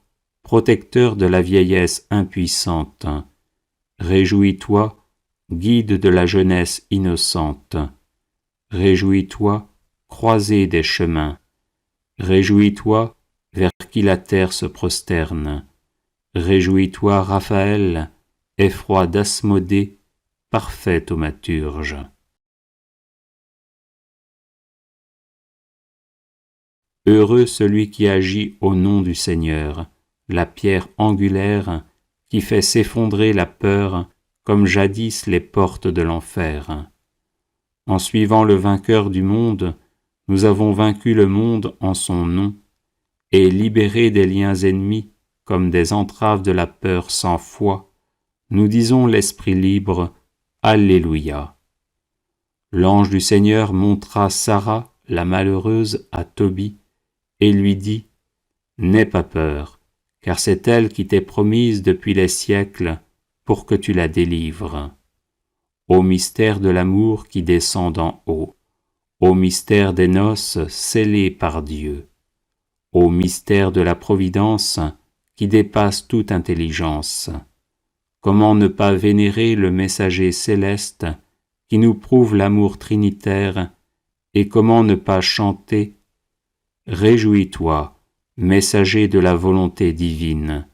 protecteur de la vieillesse impuissante. Réjouis-toi, guide de la jeunesse innocente. Réjouis-toi, croisée des chemins. Réjouis-toi, vers qui la terre se prosterne. Réjouis-toi, Raphaël, effroi d'Asmodée, parfait thaumaturge. Heureux celui qui agit au nom du Seigneur, la pierre angulaire qui fait s'effondrer la peur comme jadis les portes de l'enfer. En suivant le vainqueur du monde, nous avons vaincu le monde en son nom, et libéré des liens ennemis comme des entraves de la peur sans foi, nous disons l'esprit libre, Alléluia. L'ange du Seigneur montra Sarah, la malheureuse, à Tobie, et lui dit, « N'aie pas peur, car c'est elle qui t'est promise depuis les siècles pour que tu la délivres. Au mystère de l'amour qui descend d'en haut, au mystère des noces scellées par Dieu, au mystère de la providence qui dépasse toute intelligence. Comment ne pas vénérer le messager céleste qui nous prouve l'amour trinitaire, et comment ne pas chanter « Réjouis-toi, messager de la volonté divine.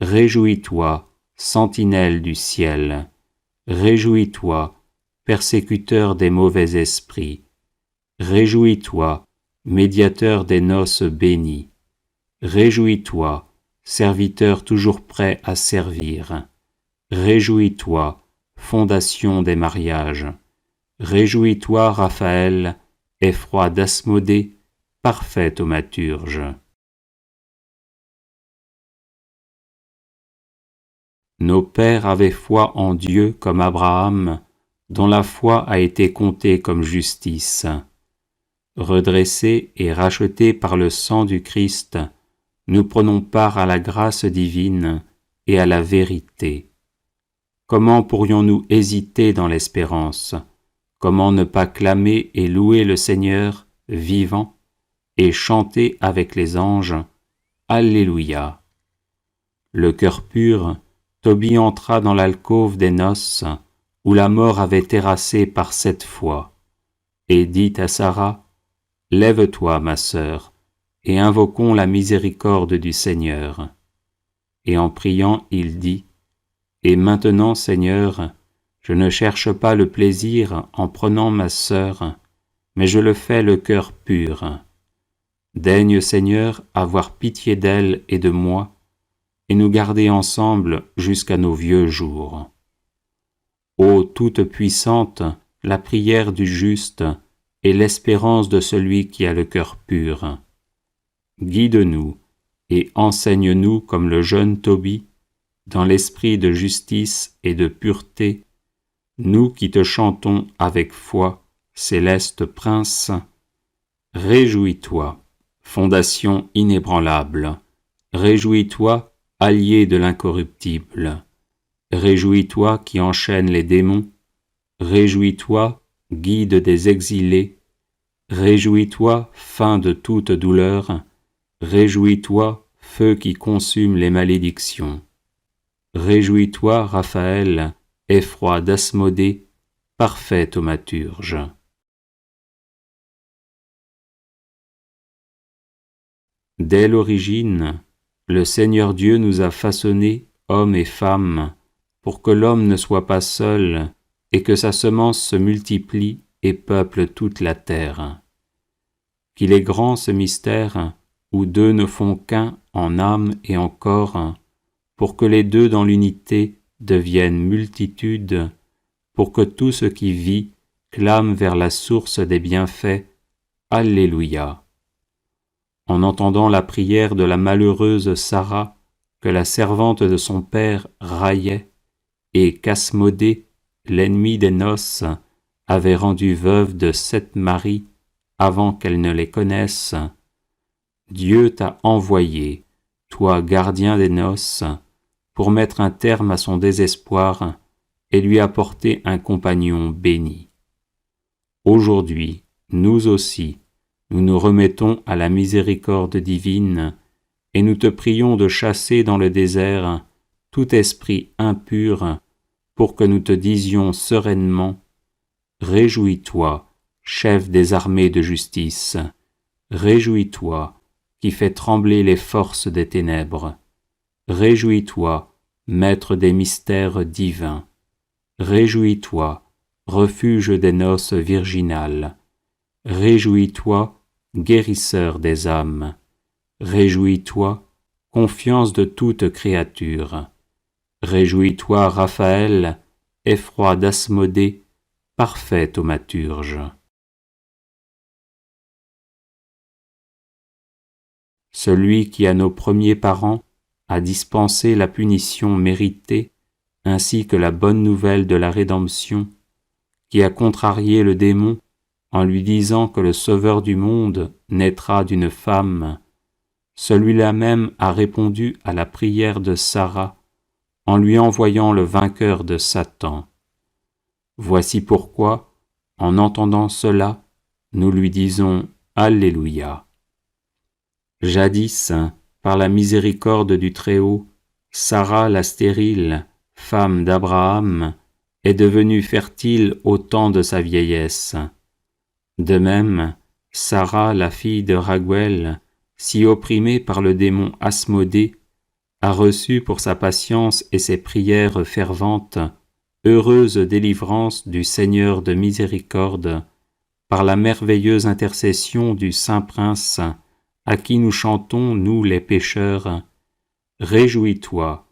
Réjouis-toi, sentinelle du ciel. Réjouis-toi, persécuteur des mauvais esprits. Réjouis-toi, médiateur des noces bénies. Réjouis-toi, serviteur toujours prêt à servir. Réjouis-toi, fondation des mariages. Réjouis-toi, Raphaël, effroi d'Asmodée, parfait thaumaturge. Nos pères avaient foi en Dieu comme Abraham, dont la foi a été comptée comme justice. Redressés et rachetés par le sang du Christ, nous prenons part à la grâce divine et à la vérité. Comment pourrions-nous hésiter dans l'espérance? Comment ne pas clamer et louer le Seigneur vivant et chanter avec les anges « Alléluia ». Le cœur pur, Tobie entra dans l'alcôve des noces où la mort avait terrassé par 7 fois, et dit à Sarah « Lève-toi, ma sœur, et invoquons la miséricorde du Seigneur. » Et en priant, il dit « Et maintenant, Seigneur, je ne cherche pas le plaisir en prenant ma sœur, mais je le fais le cœur pur. Daigne, Seigneur, avoir pitié d'elle et de moi, et nous garder ensemble jusqu'à nos vieux jours. Ô toute-puissante, la prière du juste et l'espérance de celui qui a le cœur pur. Guide-nous et enseigne-nous comme le jeune Tobie, dans l'esprit de justice et de pureté, nous qui te chantons avec foi, céleste Prince. Réjouis-toi, fondation inébranlable. Réjouis-toi, allié de l'incorruptible. Réjouis-toi qui enchaîne les démons. Réjouis-toi, guide des exilés. Réjouis-toi, fin de toute douleur. Réjouis-toi, feu qui consume les malédictions. Réjouis-toi, Raphaël, effroi d'Asmodée, parfait thaumaturge. Dès l'origine, le Seigneur Dieu nous a façonnés, hommes et femmes, pour que l'homme ne soit pas seul et que sa semence se multiplie et peuple toute la terre. Qu'il est grand ce mystère, où deux ne font qu'un en âme et en corps, pour que les deux dans l'unité deviennent multitude, pour que tout ce qui vit clame vers la source des bienfaits. Alléluia. En entendant la prière de la malheureuse Sarah, que la servante de son père raillait, et qu'Asmodée, l'ennemi des noces, avait rendue veuve de 7 maris avant qu'elle ne les connaisse, Dieu t'a envoyé, toi gardien des noces, pour mettre un terme à son désespoir et lui apporter un compagnon béni. Aujourd'hui, nous aussi, nous nous remettons à la miséricorde divine et nous te prions de chasser dans le désert tout esprit impur pour que nous te disions sereinement « Réjouis-toi, chef des armées de justice, réjouis-toi, qui fait trembler les forces des ténèbres. Réjouis-toi, maître des mystères divins. Réjouis-toi, refuge des noces virginales. Réjouis-toi, guérisseur des âmes. Réjouis-toi, confiance de toute créature. Réjouis-toi, Raphaël, effroi d'Asmodée, parfait thaumaturge. Celui qui à nos premiers parents a dispensé la punition méritée, ainsi que la bonne nouvelle de la rédemption, qui a contrarié le démon en lui disant que le Sauveur du monde naîtra d'une femme, celui-là même a répondu à la prière de Sarah en lui envoyant le vainqueur de Satan. Voici pourquoi, en entendant cela, nous lui disons Alléluia. Jadis, par la miséricorde du Très-Haut, Sarah la stérile, femme d'Abraham, est devenue fertile au temps de sa vieillesse. De même, Sarah, la fille de Raguel, si opprimée par le démon Asmodée, a reçu pour sa patience et ses prières ferventes heureuse délivrance du Seigneur de miséricorde par la merveilleuse intercession du Saint Prince à qui nous chantons, nous les pécheurs. Réjouis-toi,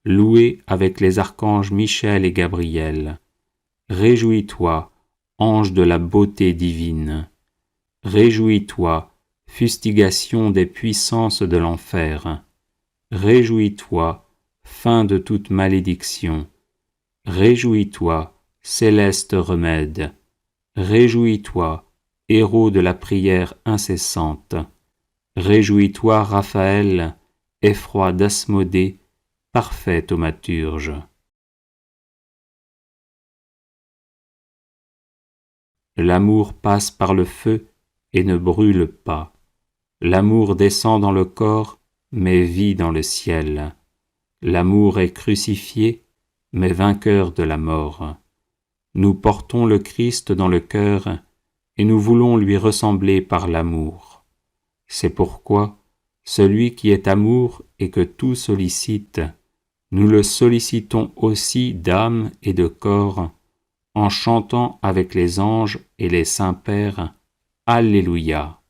loué avec les archanges Michel et Gabriel. Réjouis-toi, ange de la beauté divine. Réjouis-toi, fustigation des puissances de l'enfer. Réjouis-toi, fin de toute malédiction. Réjouis-toi, céleste remède. Réjouis-toi, héros de la prière incessante. Réjouis-toi, Raphaël, effroi d'Asmodée, parfait thaumaturge. L'amour passe par le feu et ne brûle pas. L'amour descend dans le corps, mais vit dans le ciel. L'amour est crucifié, mais vainqueur de la mort. Nous portons le Christ dans le cœur, et nous voulons lui ressembler par l'amour. C'est pourquoi, celui qui est amour et que tout sollicite, nous le sollicitons aussi d'âme et de corps, en chantant avec les anges et les saints-pères, Alléluia.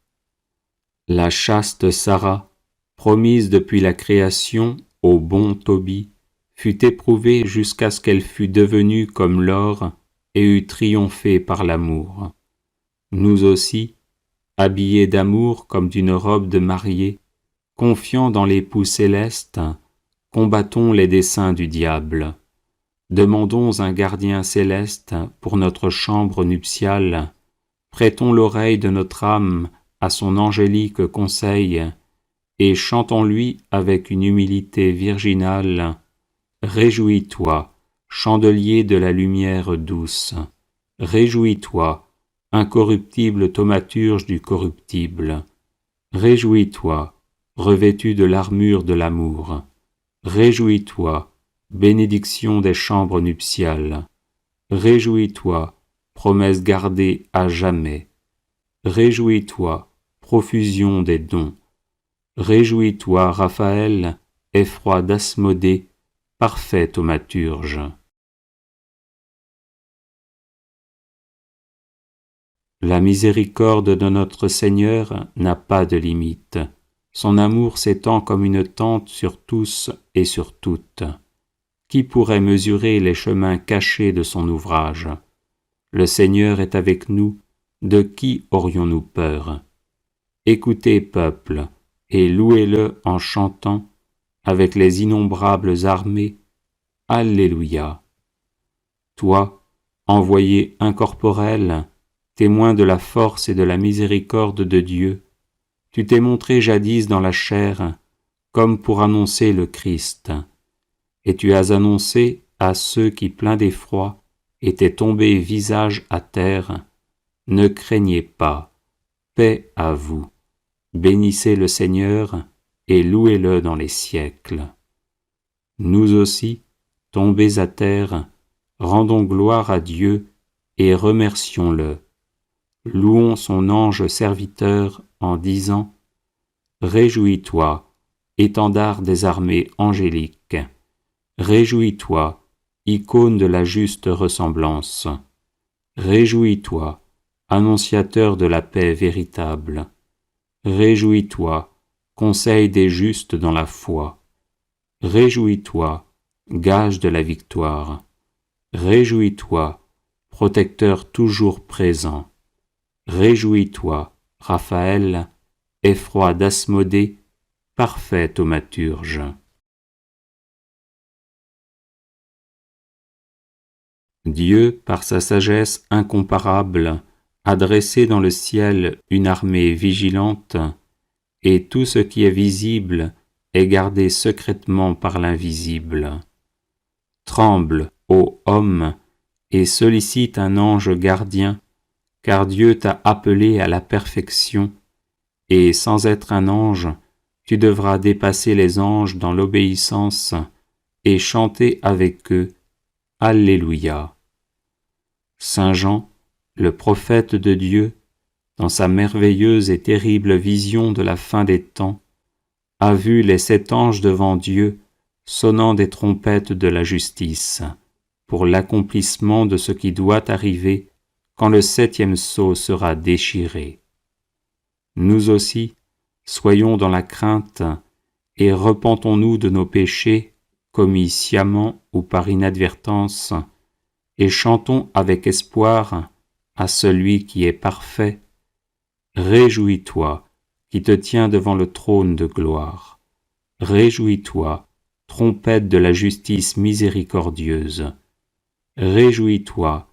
La chaste Sarah, promise depuis la création au bon Tobie, fut éprouvée jusqu'à ce qu'elle fût devenue comme l'or et eût triomphé par l'amour. Nous aussi, habillés d'amour comme d'une robe de mariée, confiants dans l'époux céleste, combattons les desseins du diable. Demandons un gardien céleste pour notre chambre nuptiale, prêtons l'oreille de notre âme à son angélique conseil, et chantons-lui avec une humilité virginale. Réjouis-toi, chandelier de la lumière douce. Réjouis-toi, incorruptible thaumaturge du corruptible. Réjouis-toi, revêtu de l'armure de l'amour. Réjouis-toi, bénédiction des chambres nuptiales. Réjouis-toi, promesse gardée à jamais. Réjouis-toi, profusion des dons. Réjouis-toi, Raphaël, effroi d'Asmodée, parfait thaumaturge. La miséricorde de notre Seigneur n'a pas de limite. Son amour s'étend comme une tente sur tous et sur toutes. Qui pourrait mesurer les chemins cachés de son ouvrage? Le Seigneur est avec nous, de qui aurions-nous peur? Écoutez, peuple, et louez-le en chantant, avec les innombrables armées. Alléluia. Toi, envoyé incorporel, témoin de la force et de la miséricorde de Dieu, tu t'es montré jadis dans la chair, comme pour annoncer le Christ, et tu as annoncé à ceux qui, pleins d'effroi, étaient tombés visage à terre, ne craignez pas, paix à vous, bénissez le Seigneur et louez-le dans les siècles. Nous aussi, tombés à terre, rendons gloire à Dieu et remercions-le. Louons son ange serviteur en disant « Réjouis-toi, étendard des armées angéliques. Réjouis-toi, icône de la juste ressemblance. Réjouis-toi, annonciateur de la paix véritable. Réjouis-toi, conseil des justes dans la foi. Réjouis-toi, gage de la victoire. Réjouis-toi, protecteur toujours présent. Réjouis-toi, Raphaël, effroi d'Asmodée, parfait thaumaturge. Dieu, par sa sagesse incomparable, a dressé dans le ciel une armée vigilante, et tout ce qui est visible est gardé secrètement par l'invisible. Tremble, ô homme, et sollicite un ange gardien, car Dieu t'a appelé à la perfection, et sans être un ange, tu devras dépasser les anges dans l'obéissance et chanter avec eux « Alléluia ». Saint Jean, le prophète de Dieu, dans sa merveilleuse et terrible vision de la fin des temps, a vu les 7 anges devant Dieu sonnant des trompettes de la justice, pour l'accomplissement de ce qui doit arriver quand le 7e sceau sera déchiré. Nous aussi, soyons dans la crainte et repentons-nous de nos péchés commis sciemment ou par inadvertance, et chantons avec espoir à celui qui est parfait. Réjouis-toi, qui te tiens devant le trône de gloire. Réjouis-toi, trompette de la justice miséricordieuse. Réjouis-toi,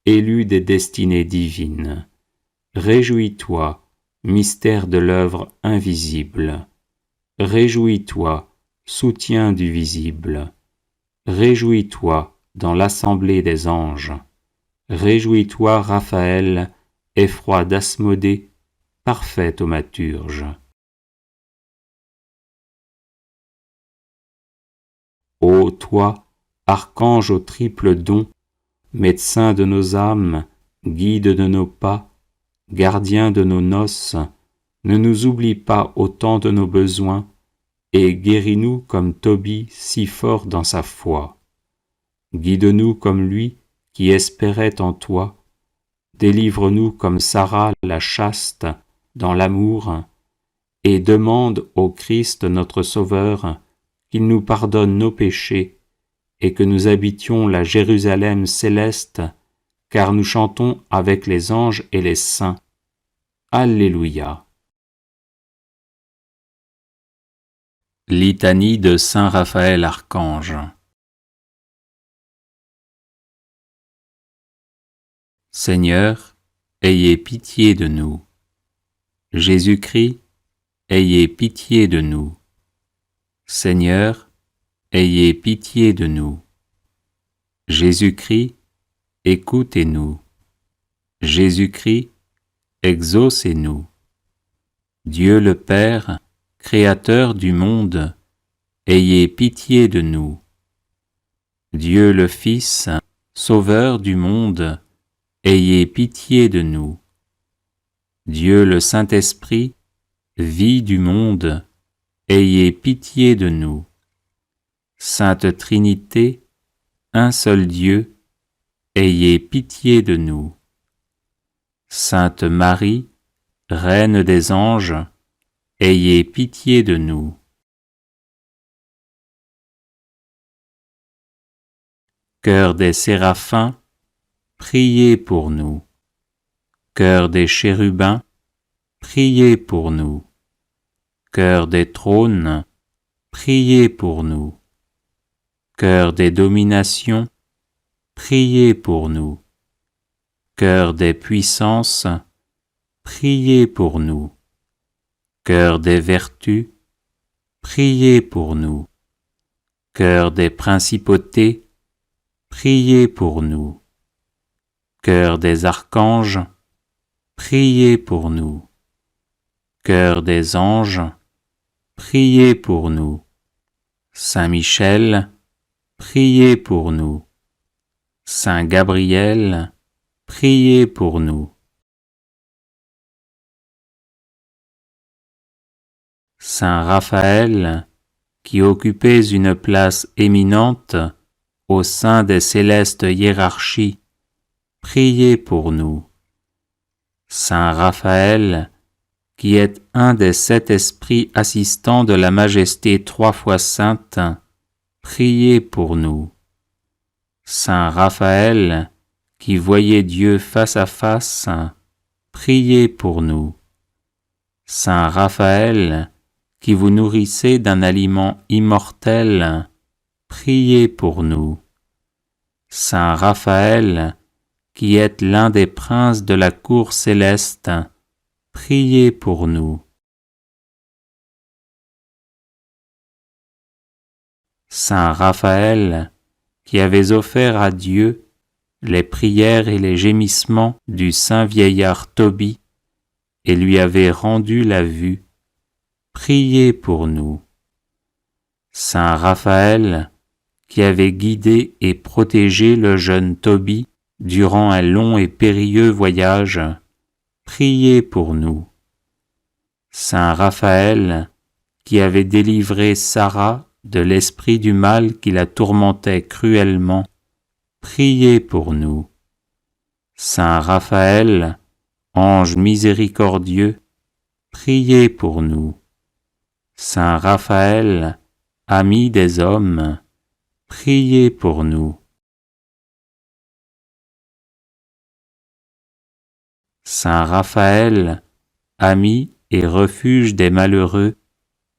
élu des destinées divines. Réjouis-toi, mystère de l'œuvre invisible. Réjouis-toi, soutien du visible. Réjouis-toi dans l'assemblée des anges. Réjouis-toi, Raphaël, effroi d'Asmodée, parfait thaumaturge. Ô toi, archange au triple don, médecin de nos âmes, guide de nos pas, gardien de nos noces, ne nous oublie pas au temps de nos besoins, et guéris-nous comme Tobie si fort dans sa foi. Guide-nous comme lui qui espérait en toi, délivre-nous comme Sarah la chaste dans l'amour, et demande au Christ notre Sauveur qu'il nous pardonne nos péchés et que nous habitions la Jérusalem céleste, car nous chantons avec les anges et les saints. Alléluia. Litanie de Saint Raphaël Archange. Seigneur, ayez pitié de nous. Jésus-Christ, ayez pitié de nous. Seigneur, ayez pitié de nous. Jésus-Christ, écoutez-nous. Jésus-Christ, exaucez-nous. Dieu le Père, Créateur du monde, ayez pitié de nous. Dieu le Fils, Sauveur du monde, ayez pitié de nous. Dieu le Saint-Esprit, vie du monde, ayez pitié de nous. Sainte Trinité, un seul Dieu, ayez pitié de nous. Sainte Marie, Reine des anges, ayez pitié de nous. Chœur des séraphins, priez pour nous. Chœur des chérubins, priez pour nous. Chœur des trônes, priez pour nous. Chœur des dominations, priez pour nous. Chœur des puissances, priez pour nous. Chœur des vertus, priez pour nous. Chœur des principautés, priez pour nous. Chœur des archanges, priez pour nous. Chœur des anges, priez pour nous. Saint Michel, priez pour nous. Saint Gabriel, priez pour nous. Saint Raphaël, qui occupez une place éminente au sein des célestes hiérarchies, priez pour nous. Saint Raphaël, qui êtes un des 7 esprits assistants de la Majesté 3 fois sainte, priez pour nous. Saint Raphaël, qui voyez Dieu face à face, priez pour nous. Saint Raphaël, qui vous nourrissez d'un aliment immortel, priez pour nous. Saint Raphaël, qui êtes l'un des princes de la cour céleste, priez pour nous. Saint Raphaël, qui avez offert à Dieu les prières et les gémissements du saint vieillard Tobie et lui avez rendu la vue, priez pour nous. Saint Raphaël, qui avez guidé et protégé le jeune Tobie durant un long et périlleux voyage, priez pour nous. Saint Raphaël, qui avez délivré Sarah de l'esprit du mal qui la tourmentait cruellement, priez pour nous. Saint Raphaël, ange miséricordieux, priez pour nous. Saint Raphaël, ami des hommes, priez pour nous. Saint Raphaël, ami et refuge des malheureux,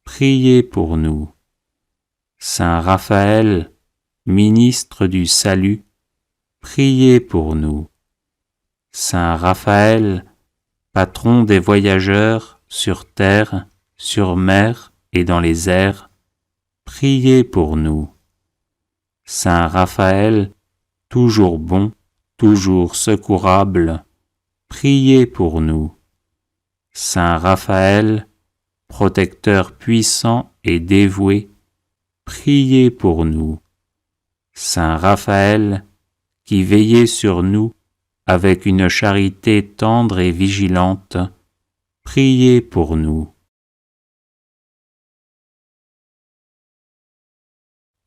priez pour nous. Saint Raphaël, ministre du salut, priez pour nous. Saint Raphaël, patron des voyageurs sur terre, sur mer et dans les airs, priez pour nous. Saint Raphaël, toujours bon, toujours secourable, priez pour nous. Saint Raphaël, protecteur puissant et dévoué, priez pour nous. Saint Raphaël, qui veillez sur nous avec une charité tendre et vigilante, priez pour nous.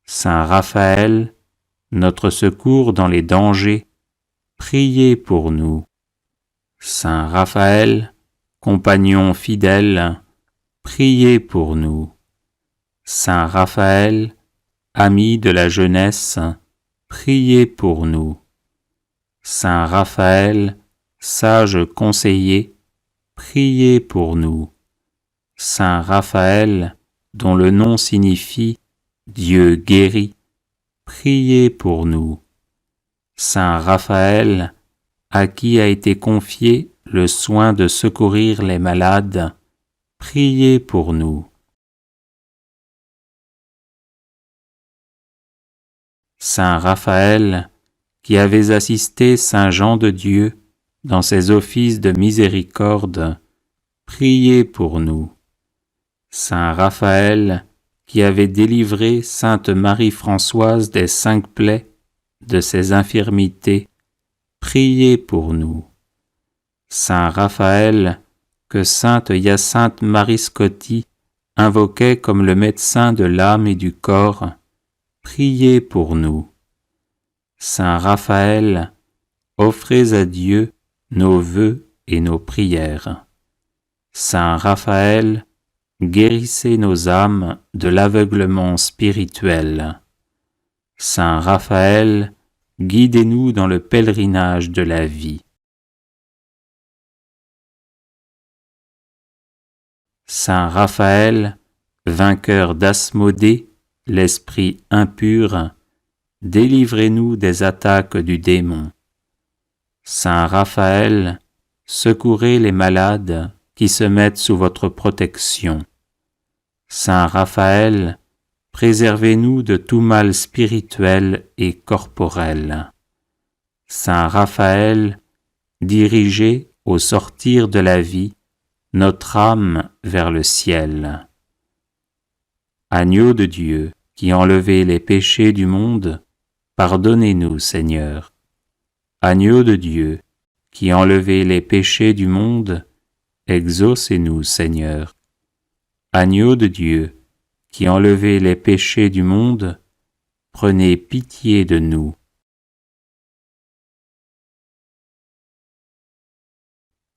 Saint Raphaël, notre secours dans les dangers, priez pour nous. Saint Raphaël, compagnon fidèle, priez pour nous. Saint Raphaël, ami de la jeunesse, priez pour nous. Saint Raphaël, sage conseiller, priez pour nous. Saint Raphaël, dont le nom signifie Dieu guérit, priez pour nous. Saint Raphaël, à qui a été confié le soin de secourir les malades, priez pour nous. Saint Raphaël, qui avez assisté Saint Jean de Dieu dans ses offices de miséricorde, priez pour nous. Saint Raphaël, qui avait délivré sainte Marie-Françoise des 5 plaies, de ses infirmités, priez pour nous. Saint Raphaël, que sainte Hyacinthe Marie Scotti invoquait comme le médecin de l'âme et du corps, priez pour nous. Saint Raphaël, offrez à Dieu nos vœux et nos prières. Saint Raphaël, guérissez nos âmes de l'aveuglement spirituel. Saint Raphaël, guidez-nous dans le pèlerinage de la vie. Saint Raphaël, vainqueur d'Asmodée, l'esprit impur, délivrez-nous des attaques du démon. Saint Raphaël, secourez les malades qui se mettent sous votre protection. Saint Raphaël, préservez-nous de tout mal spirituel et corporel. Saint Raphaël, dirigez au sortir de la vie notre âme vers le ciel. Agneau de Dieu, qui enlevez les péchés du monde, pardonnez-nous, Seigneur. Agneau de Dieu, qui enlevez les péchés du monde, exaucez-nous, Seigneur. Agneau de Dieu, qui enlevez les péchés du monde, prenez pitié de nous.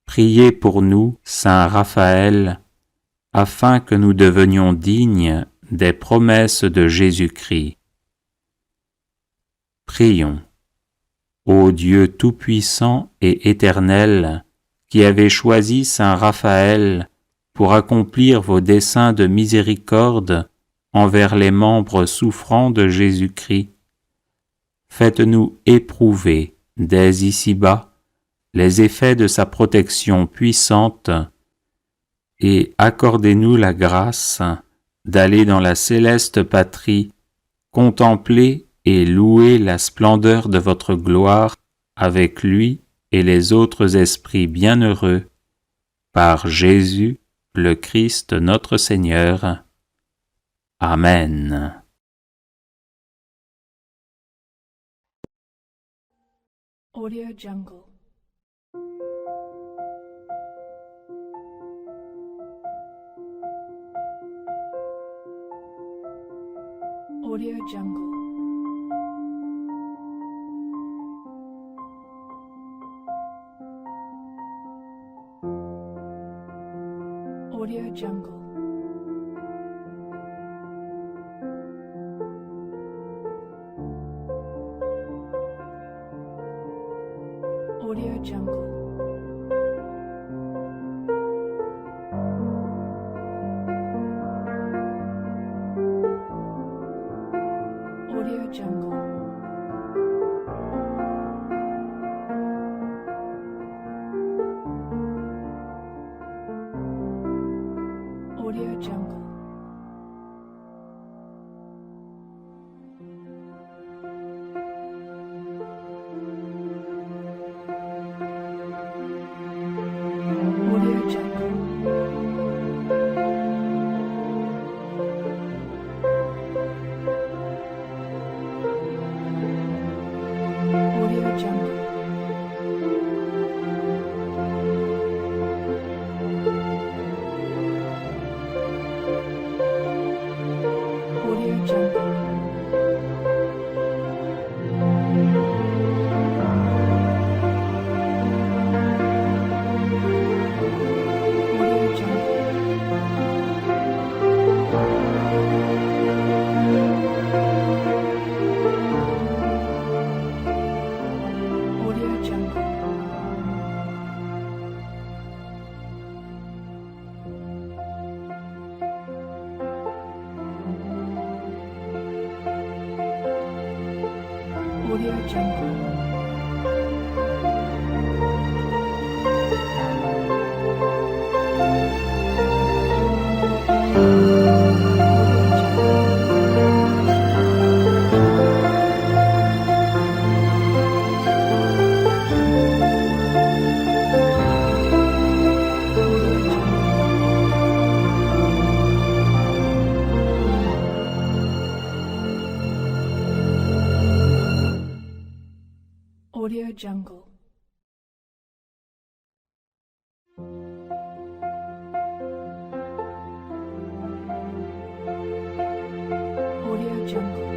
Priez pour nous, Saint Raphaël, afin que nous devenions dignes des promesses de Jésus-Christ. Prions. Ô Dieu tout-puissant et éternel, qui avez choisi Saint Raphaël pour accomplir vos desseins de miséricorde envers les membres souffrants de Jésus-Christ, faites-nous éprouver dès ici-bas les effets de sa protection puissante et accordez-nous la grâce d'aller dans la céleste patrie, contempler et louer la splendeur de votre gloire avec lui et les autres esprits bienheureux, par Jésus, le Christ notre Seigneur. Amen. Audio Jungle. Audio Jungle. Audio Jungle. Audio Jungle. Audio Jungle. Audio Jungle. Audio Jungle. Audio Jungle. Audio Jungle. Audio Jungle. Audio Jungle. Audio Jungle. Audio Jungle. Audio Jungle. Audio Jungle.